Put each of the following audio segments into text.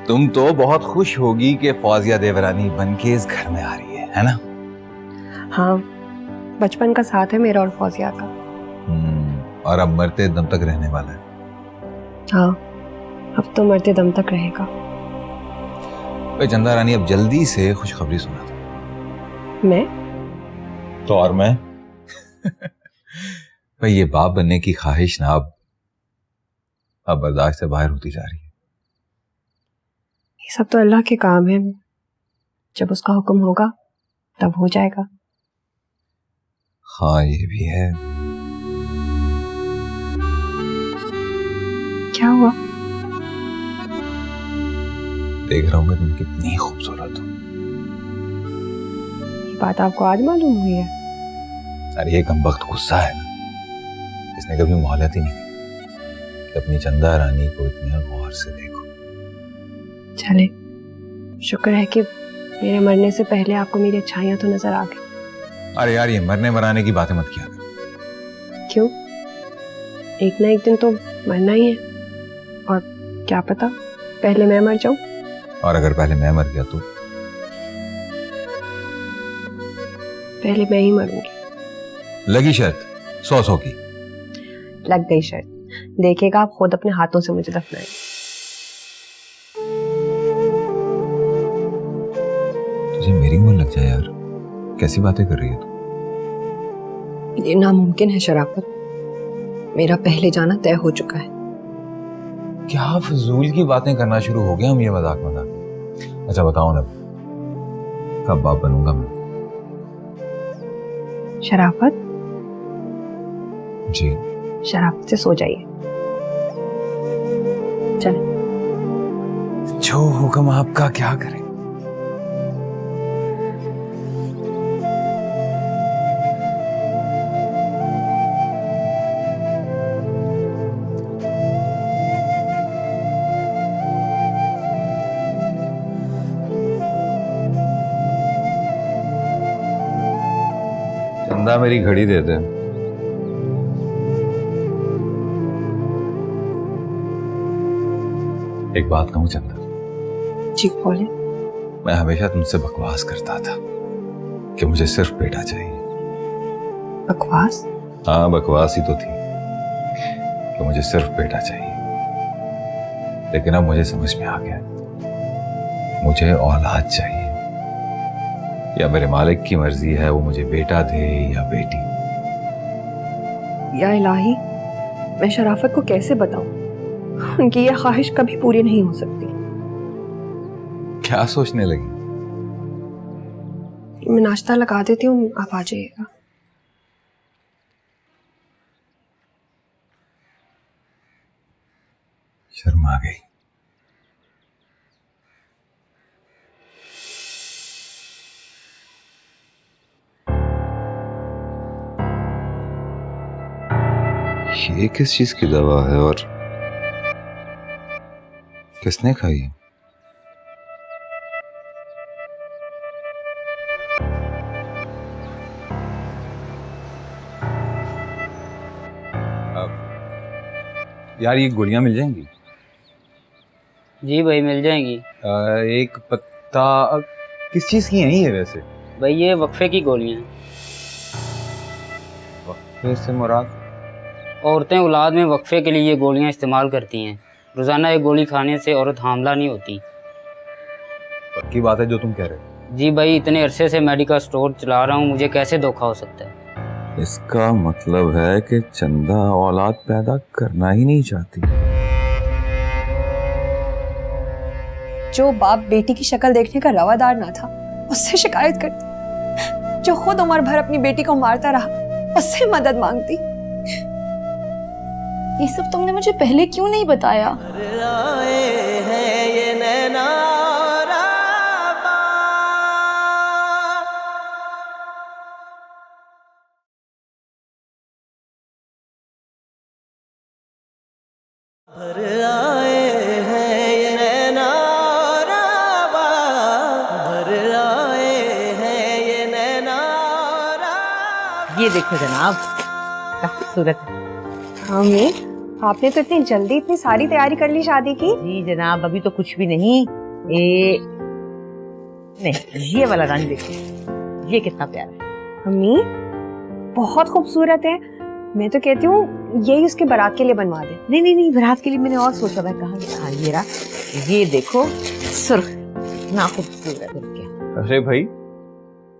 तुम तो बहुत खुश होगी कि फौजिया देवरानी बनके इस घर में आ रही है ना? हाँ, बचपन का साथ है मेरा और फौजिया का। और अब मरते दम तक रहने वाला है। हाँ, अब तो मरते दम तक रहेगा। भाई चंदा रानी, अब जल्दी से खुशखबरी सुना दो। मैं? तो और मैं? भाई ये बाप बनने की ख्वाहिश ना अब बर्दाश्त से बाहर होती जा रही है। ये सब तो अल्लाह के काम है, जब उसका हुक्म होगा तब हो जाएगा। हाँ ये भी है। क्या हुआ? देख रहा हूँ मैं तुम कितनी खूबसूरत हो। ये बात आपको आज मालूम हुई है? अरे ये कमबख्त गुस्सा है ना, इसने कभी मोहलत ही नहीं दी कि अपनी चंदा रानी को इतने गौर से देखो। चले, शुक्र है कि मेरे मरने से पहले आपको मेरी अच्छाइयां तो नजर आ गई। अरे यार ये मरने मराने की बातें मत किया कर। क्यों? एक ना एक दिन तो मरना ही है, और क्या पता पहले मैं मर जाऊं। और अगर पहले मैं मर गया तो? पहले मैं ही मरूंगी। लगी शर्त 100 की? लग गई शर्त। देखेगा आप खुद अपने हाथों से मुझे दफनाएं। तुझे मेरी उम्र लग जाए यार, कैसी बातें कर रही है तू? ये नामुमकिन है शराफत, मेरा पहले जाना तय हो चुका है। क्या फजूल की बातें करना शुरू हो गया हम ये मजाक मजाक। अच्छा बताओ ना, कब बाप बनूंगा मैं? शराफत जी। शराफत से सो जाइए। चले। जो हुक्म आपका, क्या करें। चंदा मेरी घड़ी दे दे। एक बात कहूं चंदा? जी बोले। मैं हमेशा तुमसे बकवास करता था कि मुझे सिर्फ बेटा चाहिए। बकवास? हाँ बकवास ही तो थी कि मुझे सिर्फ बेटा चाहिए, लेकिन अब मुझे समझ में आ गया, मुझे औलाद चाहिए। या मेरे मालिक की मर्जी है वो मुझे बेटा दे या बेटी। या इलाही, मैं शराफत को कैसे बताऊं? उनकी यह ख्वाहिश कभी पूरी नहीं हो सकती। क्या सोचने लगी? मैं नाश्ता लगा देती हूँ, आप आ जाइएगा। शर्मा गई। ये किस चीज की दवा है और किसने खाई? यार ये गोलियां मिल जाएंगी? जी भाई मिल जाएंगी। एक पत्ता। किस चीज की है ये वैसे? भाई ये वक्फे की गोलियां हैं। वक्फे से मुराद? औरतें औलाद में वक्फे के लिए ये गोलियां इस्तेमाल करती हैं। रोज़ाना एक गोली खाने से औरत हामला नहीं होती। पक्की बात है जो तुम कह रहे हो? जी भाई, इतने अरसे से मेडिकल स्टोर चला रहा हूँ, मुझे कैसे धोखा हो सकता है? इसका मतलब है कि चंदा औलाद पैदा करना ही नहीं चाहती। जो बाप बेटी की शक्ल देखने का रवादार ना था, उससे शिकायत करती। जो खुद उम्र भर अपनी बेटी को मारता रहा, उससे मदद मांगती। ये सब तुमने मुझे पहले क्यों नहीं बताया? ये देखो जनाब, क्या खूबसूरत है। हाँ मैं, आपने तो इतनी जल्दी इतनी सारी तैयारी कर ली शादी की? जी जनाब, अभी तो कुछ भी नहीं, नहीं, ये वाला रंग देखो, ये कितना प्यारा है। अम्मी बहुत खूबसूरत है। मैं तो कहती हूँ यही उसके बारात के लिए बनवा दे। नहीं नहीं नहीं, बारात के लिए मैंने और सोचा, मैं कहा हाँ ये रहा, ये देखो सुर्ख, ना खूबसूरत है क्या। अरे भाई,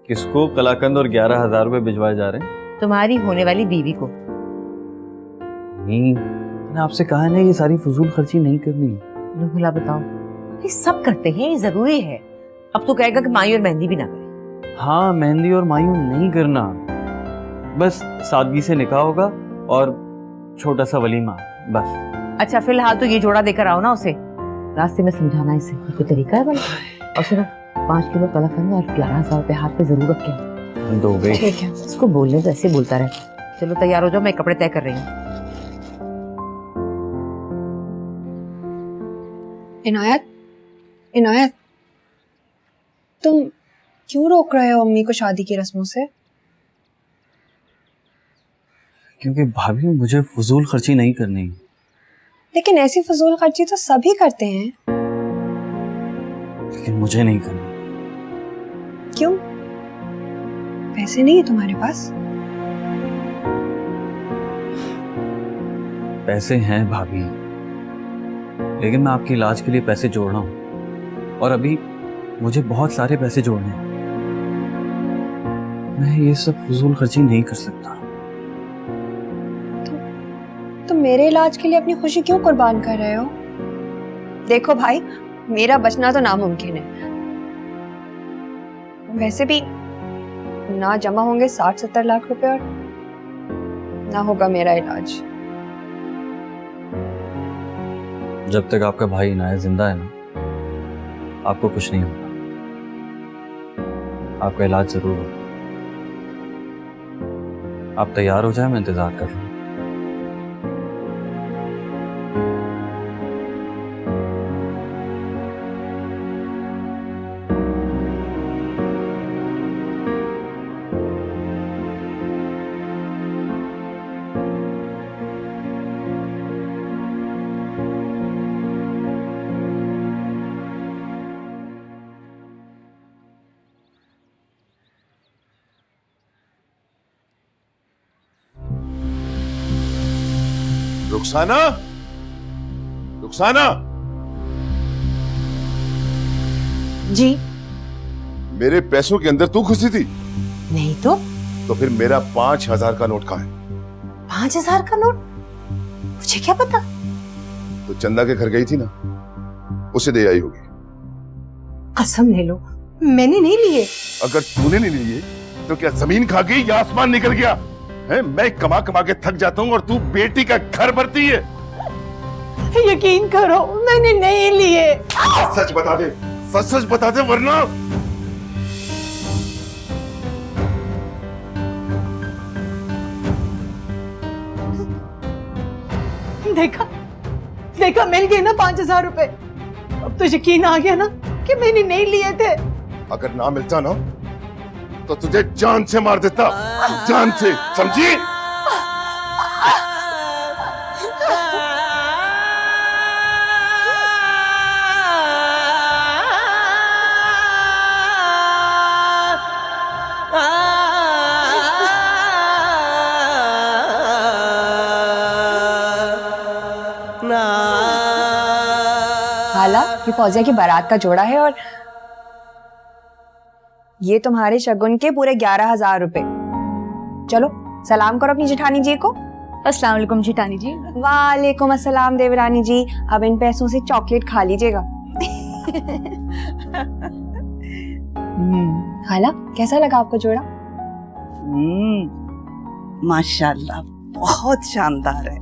किसको कलाकंद और 11,000 रुपए भिजवाए जा रहे हैं? तुम्हारी होने वाली बीवी को। नहीं, मैंने आपसे कहा है ना ये सारी फजूल खर्ची नहीं करनी। लो भला बताओ, ये सब करते हैं, ये जरूरी है। अब तो कहेगा कि माई और मेहंदी भी ना करे। हाँ, मेहंदी और मायूं नहीं करना, बस सादगी से निकाह होगा और छोटा सा वलीमा, बस। अच्छा फिलहाल तो ये जोड़ा देकर आओ ना उसे, रास्ते में समझाना इसे, ये कोई तरीका है भला। और सुनो, 5 किलो कलाकंद और 11,000 रुपए हाथ पे जरूर रख के। दो बे। ठीक है। इसको बोलने तो ऐसे बोलता रहता। चलो तैयार हो जाओ, मैं कपड़े तय कर रही हूँ। इनायत, इनायत, तुम क्यों रोक रहे हो अम्मी को शादी की रस्मों से? क्योंकि भाभी मुझे फजूल खर्ची नहीं करनी। लेकिन ऐसी फजूल खर्ची तो सभी करते हैं। लेकिन मुझे नहीं करनी। क्यों? पैसे नहीं है तुम्हारे पास? पैसे हैं भाभी, लेकिन मैं आपके इलाज के लिए पैसे जोड़ रहा हूँ और अभी मुझे बहुत सारे पैसे जोड़ने हैं। मैं ये सब फजूल खर्ची नहीं कर सकता। तो मेरे इलाज के लिए अपनी खुशी क्यों कुर्बान कर रहे हो? देखो भाई, मेरा बचना तो नामुमकिन है। वैसे भी ना जमा होंगे 60-70 लाख रुपए और ना होगा मेरा इलाज। जब तक आपका भाई इनायत जिंदा है ना, आपको कुछ नहीं होगा। आपका इलाज जरूर होगा। आप तैयार हो जाए, मैं इंतजार कर रहा हूँ। रुखसाना, रुखसाना, जी मेरे पैसों के अंदर तू घुसी थी? नहीं तो फिर मेरा 5,000 का नोट कहाँ है? 5,000 का नोट? मुझे क्या पता। तो चंदा के घर गई थी ना, उसे दे आई होगी। कसम ले लो, मैंने नहीं लिए। अगर तूने नहीं लिए तो क्या जमीन खा गई या आसमान निकल गया है? मैं कमा कमा के थक जाता हूँ और तू बेटी का घर भरती है। यकीन करो, मैंने नहीं लिए। सच बता दे, सच सच बता दे, वरना देखा देखा, मिल गए ना 5,000 रुपए। अब तो यकीन आ गया ना कि मैंने नहीं लिए थे। अगर ना मिलता ना तो तुझे जान से मार देता, जान से, समझी? हाला, ये फौजिया की बारात का जोड़ा है और ये तुम्हारे शगुन के पूरे 11,000 रुपए। चलो सलाम करो अपनी जेठानी जी को। अस्सलाम वालेकुम जिठानी जी। वालेकुम अस्सलाम देवरानी जी। अब इन पैसों से चॉकलेट खा लीजिएगा। हाला, कैसा लगा आपको जोड़ा? माशाल्लाह, बहुत शानदार है।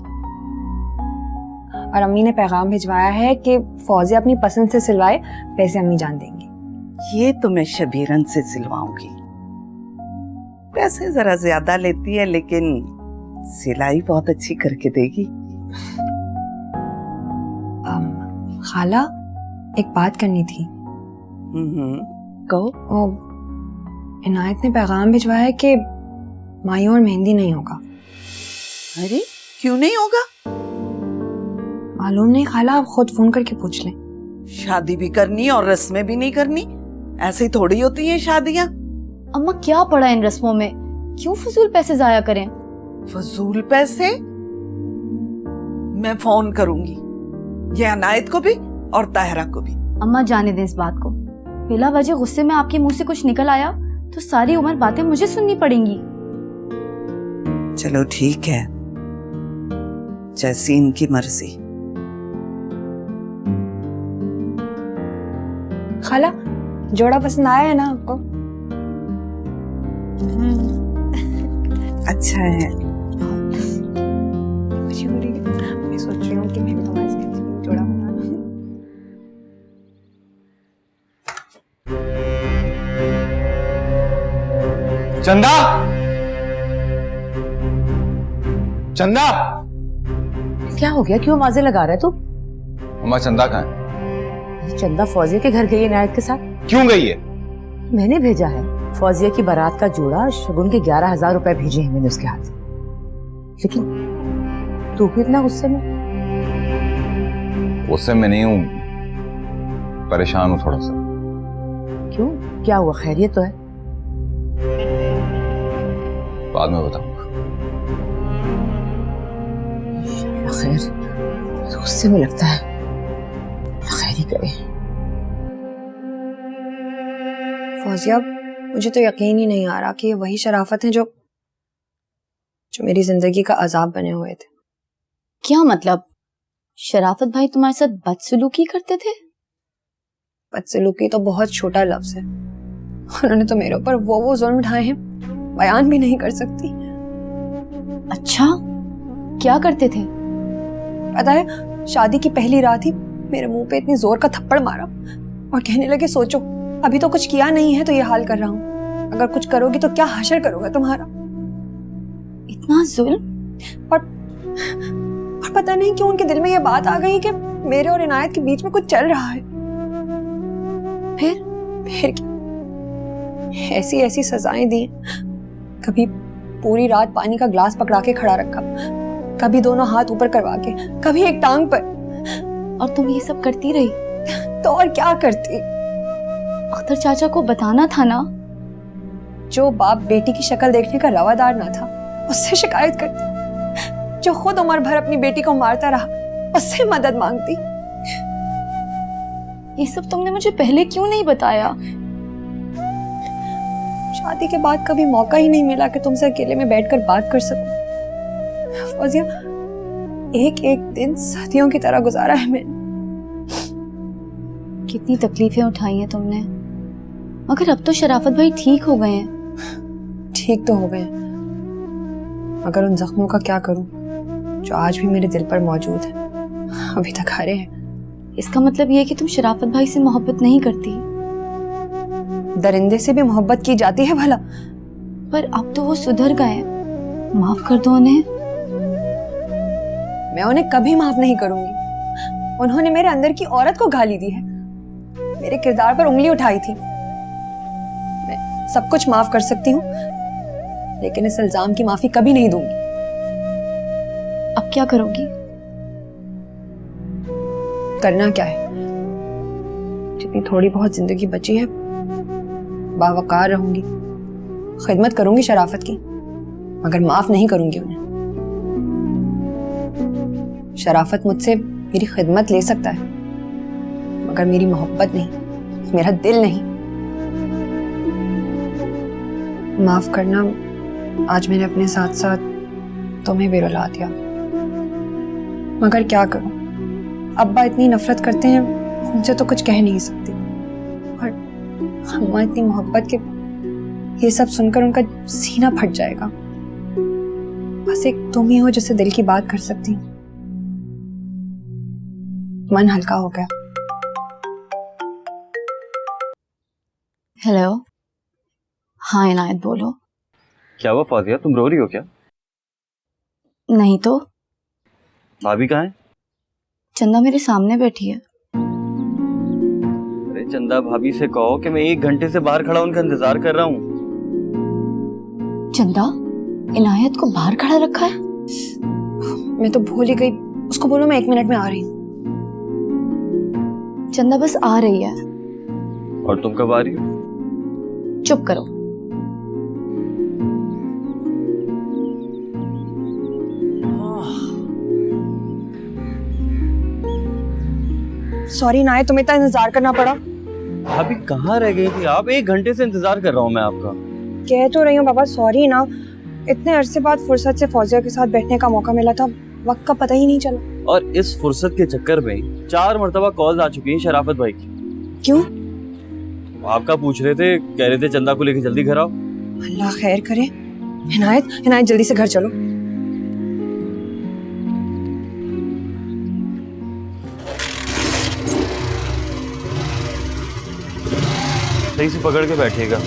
और अम्मी ने पैगाम भिजवाया है कि फौजिया अपनी पसंद से सिलवाए, पैसे अम्मी जान देंगी। ये तो मैं शबीरन से सिलवाऊंगी। पैसे जरा ज्यादा लेती है लेकिन सिलाई बहुत अच्छी करके देगी। खाला, एक बात करनी थी। कहो। ओ, इनायत ने पैगाम भिजवाया है कि मायूं और मेहंदी नहीं होगा। अरे क्यों नहीं होगा? मालूम नहीं खाला, आप खुद फोन करके पूछ लें। शादी भी करनी और रस्में भी नहीं करनी, ऐसे ही थोड़ी होती हैं शादियां। अम्मा क्या पड़ा इन रस्मों में, क्यों फजूल पैसे जाया करें। फजूल पैसे? मैं फोन करूंगी, ये अनायत को भी और ताहरा को भी। अम्मा जाने दें इस बात को, बिला वजह गुस्से में आपके मुंह से कुछ निकल आया तो सारी उम्र बातें मुझे सुननी पड़ेंगी। चलो ठीक है, जैसी इनकी मर्जी। खाला, जोड़ा पसंद आया है ना आपको? अच्छा है। खुशी हो रही है, मैं सोच रही हूँ कि मैं भी तुम्हारे साथ जोड़ा बना लूं। चंदा, चंदा, क्या हो गया, क्यों आवाजें लगा रहा है तू? अम्मा चंदा कहाँ है? ये चंदा फौजिया के घर गई है इनायत के साथ। क्यों गई है? मैंने भेजा है, फौजिया की बारात का जोड़ा शगुन के 11,000 रुपए भेजे हैं मैंने उसके हाथ। लेकिन तू भी इतना गुस्से में? उससे मैं नहीं हूं, परेशान हूं थोड़ा सा। क्यों, क्या हुआ, खैरियत तो है? बाद में बताऊंगा। खैर, गुस्से में लगता है, खैर ही करे। फौजिया, मुझे तो यकीन ही नहीं आ रहा कि ये वही शराफत है जो मेरी जिंदगी का अजाब बने हुए थे। क्या मतलब, शराफत भाई तुम्हारे साथ बदसलूकी करते थे? बदसलूकी तो बहुत छोटा लफ्ज है, उन्होंने तो मेरे ऊपर वो जुल्म ढाए हैं, बयान भी नहीं कर सकती। अच्छा, क्या करते थे? पता है, शादी की पहली रात ही मेरे मुंह पे इतनी जोर का थप्पड़ मारा और कहने लगे, सोचो अभी तो कुछ किया नहीं है तो ये हाल कर रहा हूँ, अगर कुछ करोगी तो क्या हशर करोगे तुम्हारा। इतना जुल्म? और पता नहीं क्यों उनके दिल में ये बात आ गई कि मेरे और इनायत के बीच में कुछ चल रहा है। फिर क्या, ऐसी ऐसी सजाएं दी, कभी पूरी रात पानी का ग्लास पकड़ा के खड़ा रखा, कभी दोनों हाथ ऊपर करवा के, कभी एक टांग पर। और तुम ये सब करती रही? तो और क्या करती? अख्तर चाचा को बताना था ना। जो बाप बेटी की शक्ल देखने का रवादार ना था उससे शिकायत करती, जो खुद उम्र भर अपनी बेटी को मारता रहा उससे मदद मांगती। ये सब तुमने मुझे पहले क्यों नहीं बताया? शादी के बाद कभी मौका ही नहीं मिला कि तुमसे अकेले में बैठकर बात कर सकूं। फौजिया, एक एक दिन सदियों की तरह गुजारा है मैंने। कितनी तकलीफें उठाई हैं तुमने, मगर अब तो शराफत भाई ठीक हो गए हैं। ठीक तो हो गए, मगर उन जख्मों का क्या करूं जो आज भी मेरे दिल पर मौजूद है, अभी तक हरे हैं। इसका मतलब ये है कि तुम शराफत भाई से मोहब्बत नहीं करती? दरिंदे से भी मोहब्बत की जाती है भला? पर अब तो वो सुधर गए, माफ कर दो उन्हें। मैं उन्हें कभी माफ नहीं करूंगी। उन्होंने मेरे अंदर की औरत को गाली दी है, मेरे किरदार पर उंगली उठाई थी। मैं सब कुछ माफ कर सकती हूँ, लेकिन इस इल्जाम की माफी कभी नहीं दूंगी। अब क्या करोगी? करना क्या है, जितनी थोड़ी बहुत जिंदगी बची है बावकार रहूंगी, खिदमत करूंगी शराफत की, मगर माफ नहीं करूंगी उन्हें। शराफत मुझसे मेरी खिदमत ले सकता है, मगर मेरी मोहब्बत नहीं, मेरा दिल नहीं। माफ करना, आज मैंने अपने साथ साथ तुम्हें भी रुला दिया, मगर क्या करूं, अब्बा इतनी नफरत करते हैं, उनसे तो कुछ कह नहीं सकती। और अम्मा इतनी मोहब्बत के, ये सब सुनकर उनका सीना फट जाएगा। बस एक तुम ही हो जिससे दिल की बात कर सकती हूँ। मन हल्का हो गया। हेलो, हाँ इनायत बोलो। क्या हुआ फौजिया, तुम रो रही हो क्या? नहीं तो। भाभी कहाँ है? चंदा मेरे सामने बैठी है। अरे चंदा भाभी से कहो कि मैं 1 घंटे से बाहर खड़ा उनका इंतजार कर रहा हूँ। चंदा, इनायत को बाहर खड़ा रखा है? मैं तो भूल ही गई, उसको बोलो मैं 1 मिनट में आ रही हूँ। चंदा बस आ रही है। और तुम कब आ रही हो? चुप करो। सॉरी नाय, तुम्हें इतना इंतजार करना पड़ा। अभी कहाँ रह गई थी आप? 1 घंटे से इंतजार कर रहा हूँ मैं आपका। कह तो रही हूँ बाबा, सॉरी ना। इतने अरसे बाद फुर्सत से फौजिया के साथ बैठने का मौका मिला था, वक्त का पता ही नहीं चला। और इस फुर्सत के चक्कर में 4 मरतबा कॉल आ चुकी हैं शराफत भाई की। क्यों? आपका पूछ रहे थे, कह रहे थे चंदा को लेके जल्दी घर आओ। अल्लाह खैर करे। इनायत जल्दी से घर चलो। सही से पकड़ के बैठिएगा।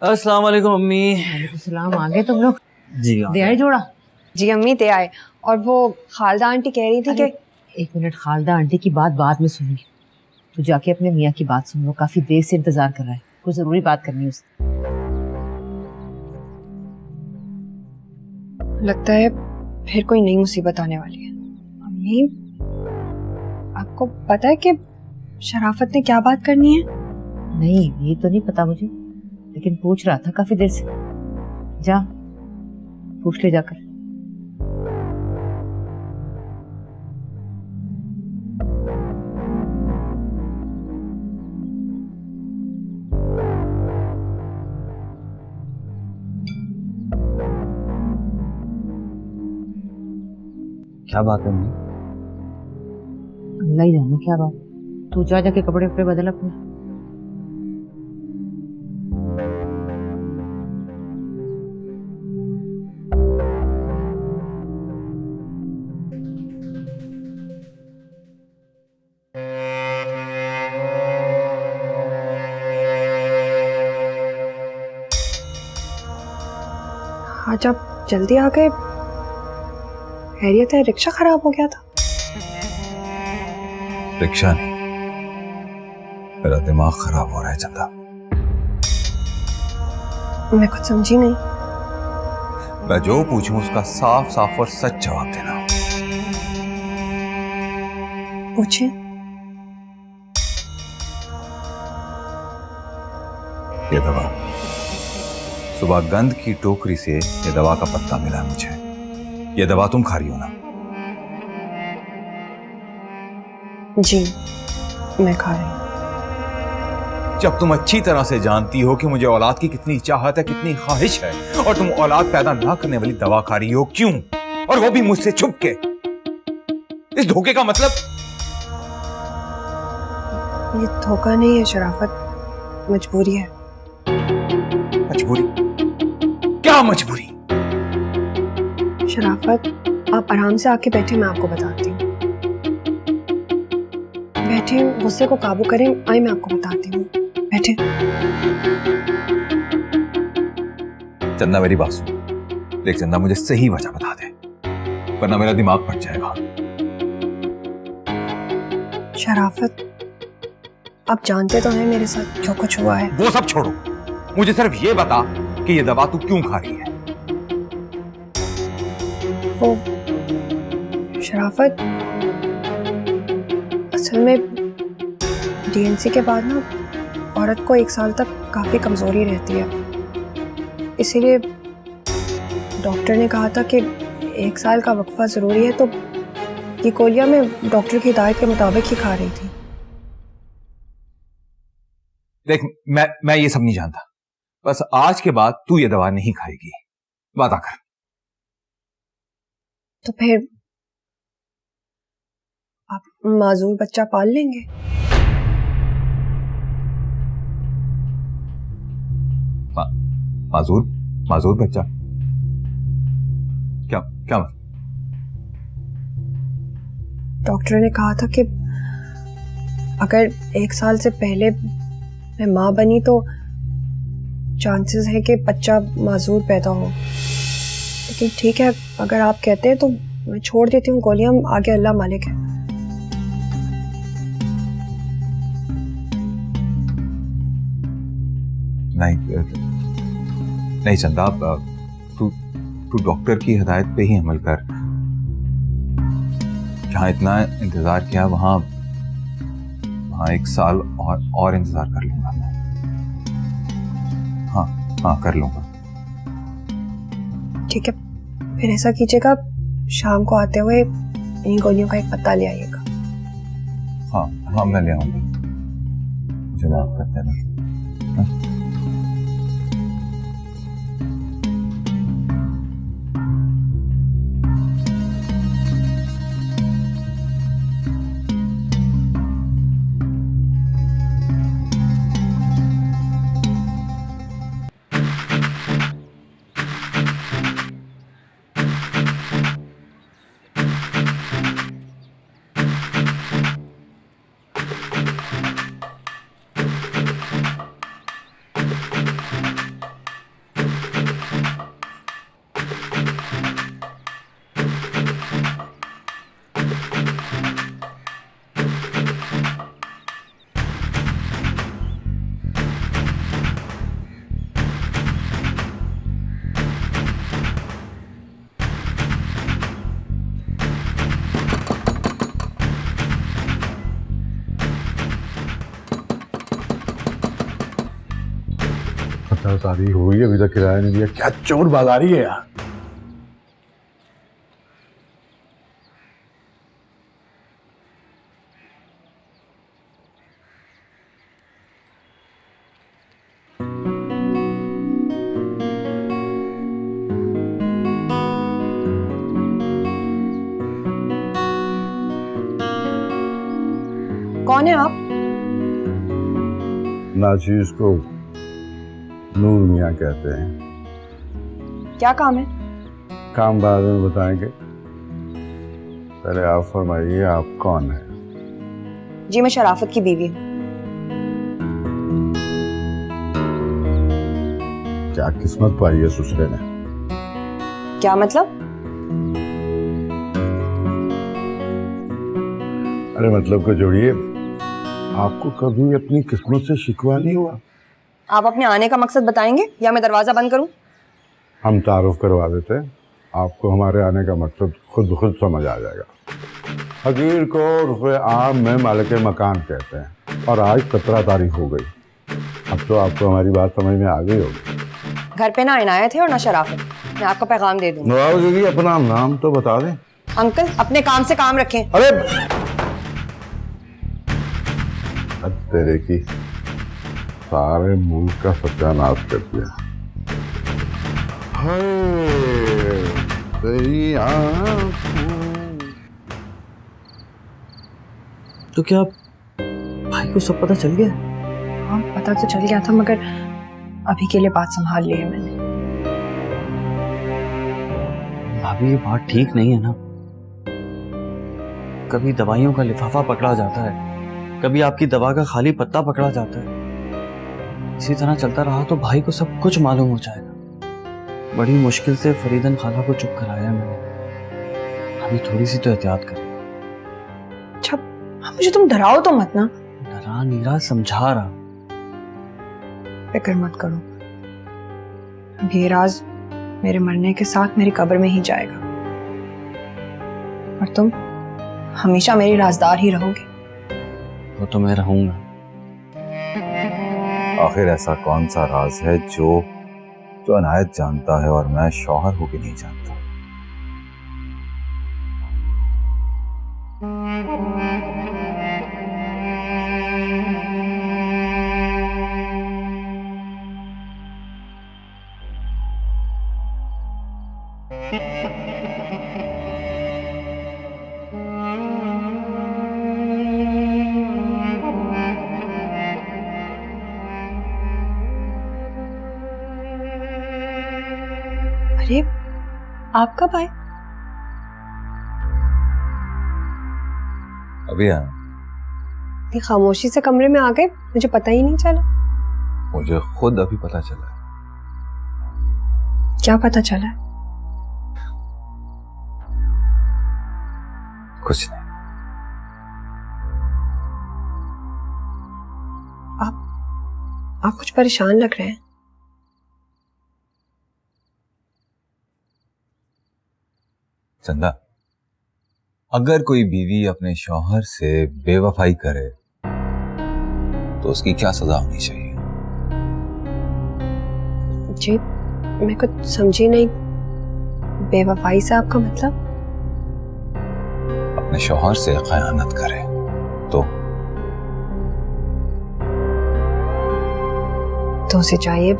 अस्सलाम वालेकुम अम्मी। सलाम, आ गए तुम लोग? जी दे आए जोड़ा? जी अम्मी ते आए। और वो खालदा आंटी कह रही थी कि 1 मिनट, खालदा आंटी की बात बाद में सुनूंगी। तू जाके अपने मियाँ की बात सुन लो, काफी देर से इंतजार कर रहा है, कुछ जरूरी बात करनी है उससे। लगता है फिर कोई नई मुसीबत आने वाली है। अम्मी, आपको पता है कि शराफत ने क्या बात करनी है? नहीं, ये तो नहीं पता मुझे, लेकिन पूछ रहा था काफी देर से। जा पूछ ले जाकर। क्या बात है अम्मी? अल्लाह ही जाने क्या बात। तू जा जाके कपड़े वपड़े बदल अपने। आज आप जल्दी आ गए। हैरियत है, रिक्शा खराब हो गया था। रिक्शा नहीं, मेरा दिमाग खराब हो रहा है चंदा। मैं कुछ समझी नहीं। मैं जो पूछूं उसका साफ साफ और सच जवाब देना। पूछिए। ये दवा, सुबह गंद की टोकरी से ये दवा का पत्ता मिला मुझे। ये दवा तुम खा रही हो ना? जी मैं खा रही हूँ। जब तुम अच्छी तरह से जानती हो कि मुझे औलाद की कितनी चाहत है, कितनी ख्वाहिश है, और तुम औलाद पैदा ना करने वाली दवा खा रही हो, क्यों? और वो भी मुझसे छुप के। इस धोखे का मतलब? ये धोखा नहीं है शराफत, मजबूरी है। मजबूरी? क्या मजबूरी? शराफत, आप आराम से आके बैठे, मैं आपको बताती हूँ। बैठे, गुस्से को काबू करें। आए, मैं आपको बताती हूँ। बैठे। चंदा मेरी बात सुन। देख चंदा, मुझे सही वजह बता दे, वरना मेरा दिमाग फट जाएगा। शराफत, आप जानते तो हैं मेरे साथ जो कुछ हुआ है। वो सब छोड़ो, मुझे सिर्फ ये बता कि ये दवा तू क्यों खा रही है? वो शराफत, असल में डीएनसी के बाद ना औरत को 1 साल तक काफी कमजोरी रहती है। इसीलिए डॉक्टर ने कहा था कि 1 साल का वक्फा जरूरी है, तो ये गोलियां मैं डॉक्टर की हिदायत के मुताबिक ही खा रही थी। देख, मैं ये सब नहीं जानता। बस आज के बाद तू ये दवा नहीं खाएगी, वादा कर। तो फिर आप माजूर बच्चा पाल लेंगे? माजूर बच्चा? क्या क्या? डॉक्टर ने कहा था कि अगर 1 साल से पहले मैं माँ बनी तो चांसेस है कि बच्चा माजूर पैदा हो। लेकिन ठीक है, अगर आप कहते हैं तो मैं छोड़ देती हूँ गोलियां, आगे अल्लाह मालिक है। नहीं चंदा, तू डॉक्टर की हिदायत पे ही अमल कर। जहां इतना इंतजार किया वहां 1 साल और इंतजार कर लूंगा मैं। हाँ कर लूंगा। ठीक है, फिर ऐसा कीजिएगा, शाम को आते हुए इन गोलियों का एक पत्ता ले आइएगा। हाँ मैं ले आऊंगी, मुझे माफ कर देना। शादी हो गई, अभी तक किराया नहीं दिया। क्या चोर बाजारी है यार। कौन है आप? नाचीज को नूर मियाँ कहते हैं। क्या काम है? काम बाद में बताएंगे, पहले आप फरमाइए आप कौन है? जी मैं शराफत की बीवी हूँ। क्या किस्मत पाई है ससुरे ने? क्या मतलब? अरे मतलब को जोड़िए, आपको कभी अपनी किस्मत से शिकवा नहीं हुआ? आप अपने आने का मकसद बताएंगे या मैं दरवाजा बंद करूं? हम तारुफ करवा देते हैं, आपको हमारे आने का मकसद खुद समझ आ जाएगा। हकीर को रुपये आम में मालिक मकान कहते हैं और आज 17 तारीख हो गई। अब तो आपको हमारी बात समझ में आ गई होगी। घर पे ना इनायत है और ना शराफत। मैं आपको पैगाम दे दूंगी। नवाब जी अपना नाम तो बता दें। अंकल अपने काम से काम रखें। अरे अब तेरे की सारे मुल्क का सत्यानाश कर दिया। तेरी तो क्या भाई को सब पता चल गया? हाँ पता तो चल गया था, मगर अभी के लिए बात संभाल ली है मैंने। भाभी ये बात ठीक नहीं है ना। कभी दवाइयों का लिफाफा पकड़ा जाता है, कभी आपकी दवा का खाली पत्ता पकड़ा जाता है। इसी तरह चलता रहा तो भाई को सब कुछ मालूम हो जाएगा। बड़ी मुश्किल से फरीदन खाला को चुप कराया मैंने। अभी थोड़ी सी तो एहतियात करें। अच्छा मुझे तुम डराओ तो मत ना। डरा नीरा समझा रहा। फिक्र मत करो, अब ये राज मेरे मरने के साथ मेरी कब्र में ही जाएगा और तुम हमेशा मेरी राजदार ही रहोगे। वो तो मैं रहूंगा। आखिर ऐसा कौन सा राज है जो अनायत जानता है और मैं शौहर होके नहीं जानता? अरे आप कब आए? अभी आया। इतनी खामोशी से कमरे में आ गए, मुझे पता ही नहीं चला। मुझे खुद अभी पता चला। क्या पता चला? कुछ नहीं। आप कुछ परेशान लग रहे हैं। चंदा, अगर कोई बीवी अपने शौहर से बेवफाई करे तो उसकी क्या सजा होनी चाहिए? जी मैं कुछ समझी नहीं, बेवफाई से आपका मतलब? अपने शौहर से खयानत करे तो उसे चाहिए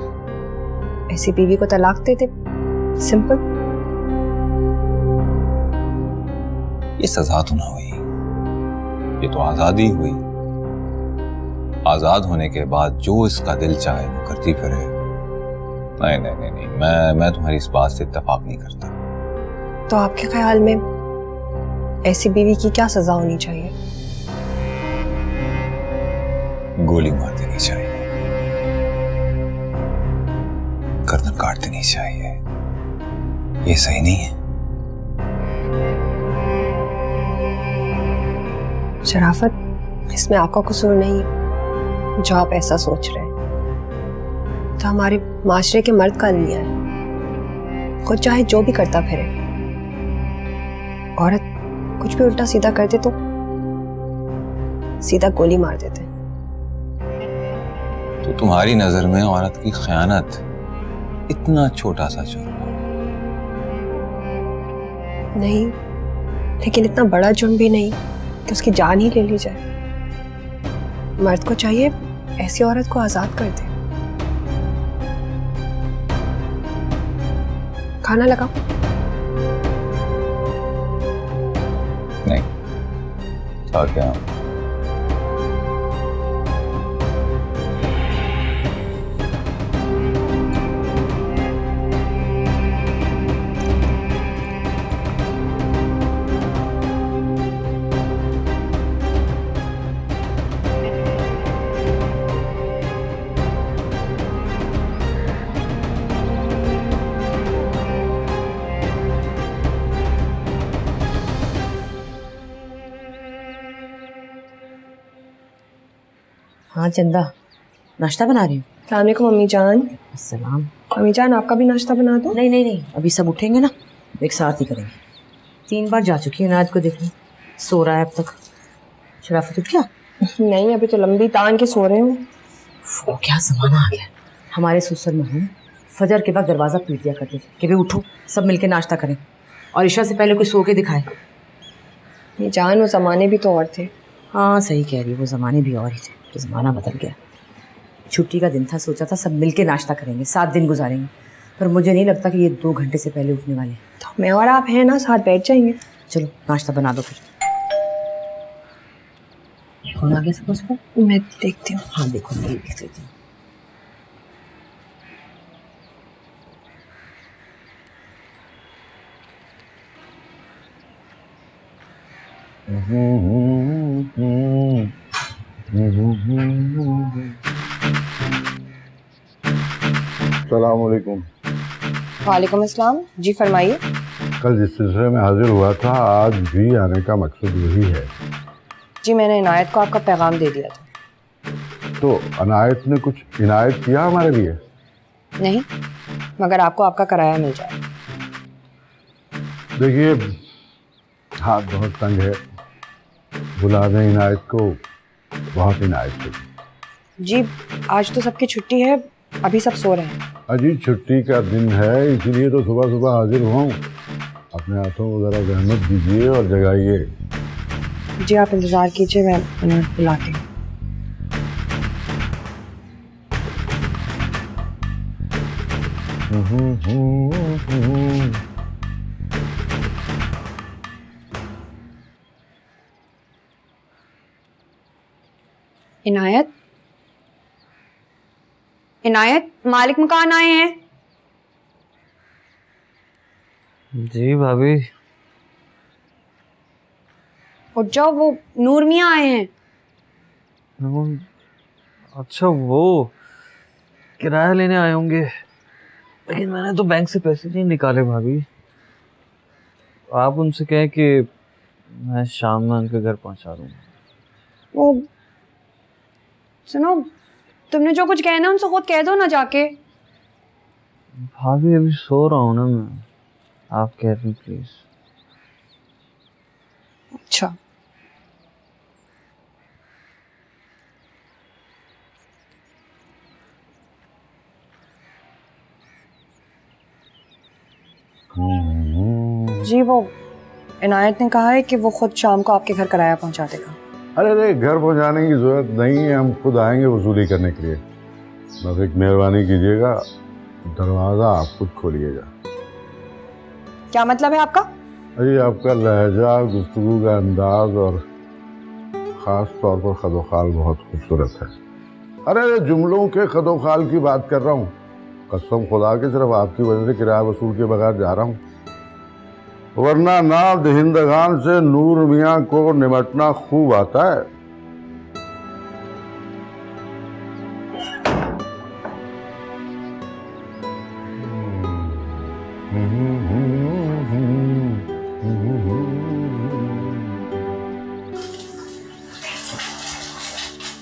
ऐसी बीवी को तलाक दे दे, सिंपल। ये सजा तो ना हुई, ये तो आजादी हुई। आजाद होने के बाद जो इसका दिल चाहे वो करती फिरे। नहीं नहीं नहीं नहीं, मैं तुम्हारी इस बात से इत्तेफाक नहीं करता। तो आपके ख्याल में ऐसी बीवी की क्या सजा होनी चाहिए? गोली मार देनी चाहिए, गर्दन काट देनी चाहिए। ये सही नहीं है। शराफत, इसमें आपका कसूर नहीं है जो आप ऐसा सोच रहे हैं। तो हमारे माशरे के मर्द का अलमिया है, खुद चाहे जो भी करता फिरे, औरत कुछ भी उल्टा सीधा करते तो सीधा गोली मार देते। तो तुम्हारी नजर में औरत की खयानत इतना छोटा सा जुर्म नहीं, लेकिन इतना बड़ा जुर्म भी नहीं कि उसकी जान ही ले ली जाए। मर्द को चाहिए ऐसी औरत को आजाद कर दे। खाना लगाओ। नहीं, क्या हाँ चंदा, नाश्ता बना रही हूँ। अस्सलाम वालेकुम अम्मी जान। अस्सलाम। अम्मी जान, आपका भी नाश्ता बना दो। नहीं नहीं नहीं, अभी सब उठेंगे ना, एक साथ ही करेंगे। 3 बार जा चुकी है नाज को देखने, सो रहा है अब तक। शराफत उठ गया? नहीं, अभी तो लंबी तान के सो रहे हूँ। वो क्या जमाना आ गया। हमारे ससुर महूम फजर के वक्त दरवाजा पीट दिया करते थे कि भाई उठो, सब मिलके नाश्ता करें, और ईशा से पहले कोई सो के दिखाए। ये जान, वो जमाने भी तो और थे। हाँ सही कह रही है, वो ज़माने भी और ही थे, तो ज़माना बदल गया। छुट्टी का दिन था, सोचा था सब मिलके नाश्ता करेंगे, 7 दिन गुजारेंगे, पर मुझे नहीं लगता कि ये 2 घंटे से पहले उठने वाले हैं। तो मैं और आप हैं ना, साथ बैठ जाएंगे। चलो नाश्ता बना दो फिर। कौन आ गया सपोज को? मैं देखती हूँ। हाँ देखो, मैं देख लेती हूँ। सलामुअलैकुम। वालेकुम अस्सलाम। जी फरमाइए। कल जिस सिलसिले में हाजिर हुआ था, आज भी आने का मकसद यही है। जी मैंने इनायत को आपका पैगाम दे दिया था। तो अनायत ने कुछ इनायत किया हमारे लिए? नहीं, मगर आपको आपका किराया मिल जाए। देखिए, हाथ बहुत तंग है, बुला दें इनायत को, बहुत इनायत होगी। जी आज तो सबकी छुट्टी है, अभी सब सो रहे हैं। अजी छुट्टी का दिन है, इसीलिए तो सुबह सुबह हाजिर हुआ हूँ। अपने हाथों को ज़रा जहमत दीजिए और जगाइए। जी आप इंतज़ार कीजिए, मैं उन्हें बुलाती हूँ। इनायत, इनायत, मालिक मकान आए हैं। जी भाभी। उठ जाओ, वो नूर मियाँ आए हैं। अच्छा, वो किराया लेने आए होंगे, लेकिन मैंने तो बैंक से पैसे नहीं निकाले भाभी। आप उनसे कहें कि मैं शाम में उनके घर पहुंचा दूंगा। वो सुनो, तुमने जो कुछ कहना उनसे खुद कह दो ना जाके। भाभी अभी सो रहा हूँ ना मैं, आप कह दें प्लीज। अच्छा, जी वो इनायत ने कहा है कि वो खुद शाम को आपके घर किराया पहुंचा देगा। अरे घर पहुंचाने की जरूरत नहीं है, हम खुद आएंगे वसूली करने के लिए। बस एक मेहरबानी कीजिएगा, दरवाजा आप खुद खोलिएगा। क्या मतलब है आपका? अरे आपका लहजा, गुफ्तगू का अंदाज और ख़ास तौर पर खदोखाल बहुत खूबसूरत है। अरे जुमलों के खदोखाल की बात कर रहा हूँ। कसम खुदा के सिर्फ आपकी वजह से किराया वसूल के बगैर जा रहा हूँ, वरना ना दहिंदगान से नूर मियाँ को निमटना खूब आता है।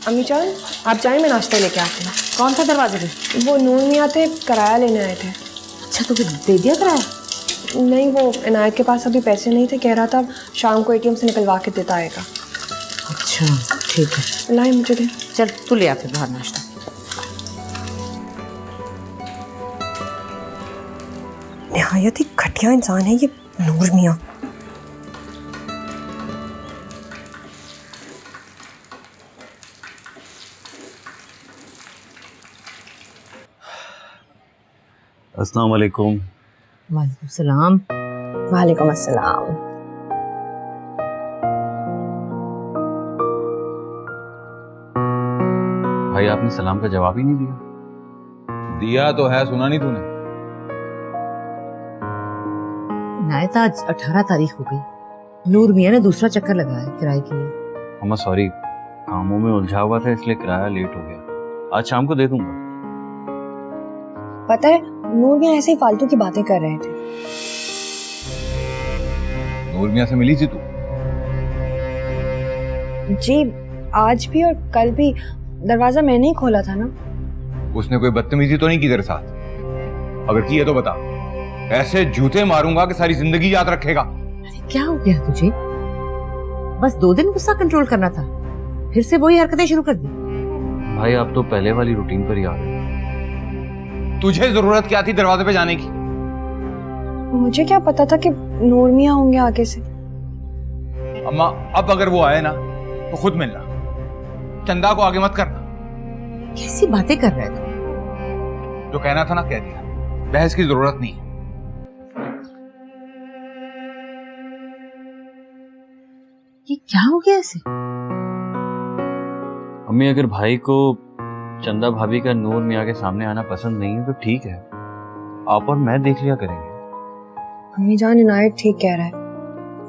अम्मी जान आप जाएं, मैं नाश्ता लेके आती हूँ। कौन सा दरवाजे पे? वो नूर मियाँ थे, किराया लेने आए थे। अच्छा तो फिर दे दिया किराया? नहीं, वो इनायत के पास अभी पैसे नहीं थे, कह रहा था शाम को एटीएम से निकलवा के देता आएगा। अच्छा ठीक है, लाए मुझे दे। चल तू ले आ फिर बाहर नाश्ता। निहायत ही घटिया इंसान है ये नूर मियाँ। अस्सलाम वालेकुम। वालेकुम सलाम। वालेकुम अस्सलाम। भाई आपने सलाम का जवाब ही नहीं दिया। दिया तो है, सुना नहीं तूने? इनायत आज 18 तारीख हो गई, नूर मियाँ ने दूसरा चक्कर लगाया है किराए के लिए। अम्मा सॉरी, कामों में उलझा हुआ था इसलिए किराया लेट हो गया। आज शाम को दे दूंगा। पता है नूर मियाँ ऐसे ही फालतू की बातें कर रहे थे। नूर मियाँ से मिली थी तू? जी आज भी और कल भी, दरवाजा मैंने ही खोला था ना। उसने कोई बदतमीजी तो नहीं की तेरे साथ? अगर की है तो बता, ऐसे जूते मारूंगा कि सारी जिंदगी याद रखेगा। अरे क्या हो गया तुझे? बस 2 दिन गुस्सा कंट्रोल करना था, फिर से वही हरकतें शुरू कर दी। भाई आप तो पहले वाली रूटीन पर ही आ गए। तुझे जरूरत क्या थी दरवाजे पे जाने की? मुझे क्या पता था कि नूर मियाँ होंगे आगे से। अम्मा अब अगर वो आए ना तो खुद मिलना, चंदा को आगे मत करना। कैसी बातें कर रहा है तू? जो कहना था ना कह दिया, बहस की जरूरत नहीं है। ये क्या हो गया ऐसे? अम्मी अगर भाई को चंदा भाभी का नूर मियाँ के सामने आना पसंद नहीं है तो ठीक है, आप और मैं देख लिया करेंगे। अम्मी जान इनायत ठीक कह रहा है,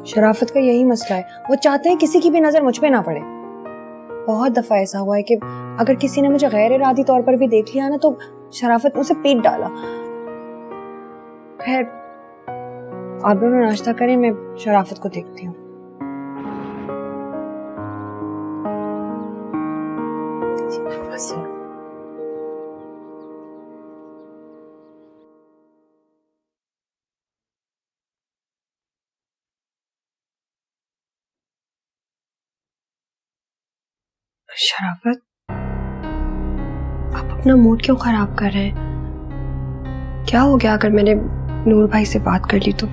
शराफत का यही मसला है। वो चाहते हैं किसी की भी नजर मुझ पे ना पड़े। बहुत दफा ऐसा हुआ है कि अगर किसी ने मुझे गैर इरादी तौर पर भी देख लिया ना तो शराफत ने उसे पीट डाला। खैर आप दोनों नाश्ता करें, मैं शराफत को देखती हूँ। शराफत आप अपना मूड क्यों खराब कर रहे हैं? क्या हो गया अगर मैंने नूर भाई से बात कर ली तो?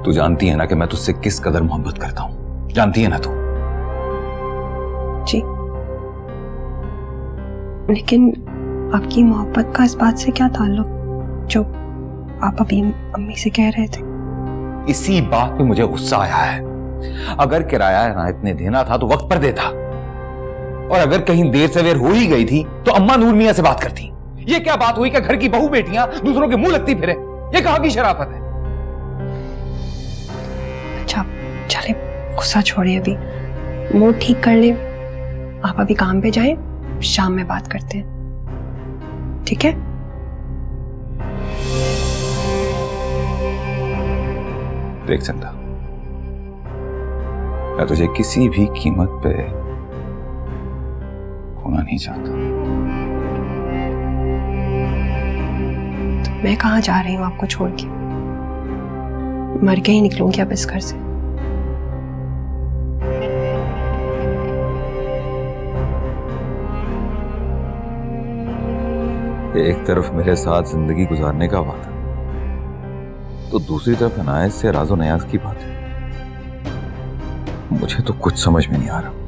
तू जानती है ना कि मैं तुझसे किस कदर मोहब्बत करता हूं, जानती है ना तू? जी लेकिन आपकी मोहब्बत का इस बात से क्या ताल्लुक जो आप अभी अम्मी से कह रहे थे? इसी बात पे मुझे गुस्सा आया है। अगर किराया इनायत ने देना था तो वक्त पर देता, और अगर कहीं देर सवेर हो ही गई थी तो अम्मा नूर मियां से बात करती। ये क्या बात हुई कि घर की बहू बेटियां दूसरों के मुंह लगती फिरे? ये कहां की शराफत है? अच्छा चले गुस्सा छोड़िए, अभी मूड ठीक कर ले। आप अभी काम पे जाएं, शाम में बात करते हैं, ठीक है? देख चंदा, मैं तुझे किसी भी कीमत पे खोना नहीं चाहता। मैं कहाँ जा रही हूँ आपको छोड़ के? मर के ही निकलूंगी अब इस घर से। एक तरफ मेरे साथ जिंदगी गुजारने का वादा, तो दूसरी तरफ अनायत से राजो नयाज की बात है। मुझे तो कुछ समझ में नहीं आ रहा।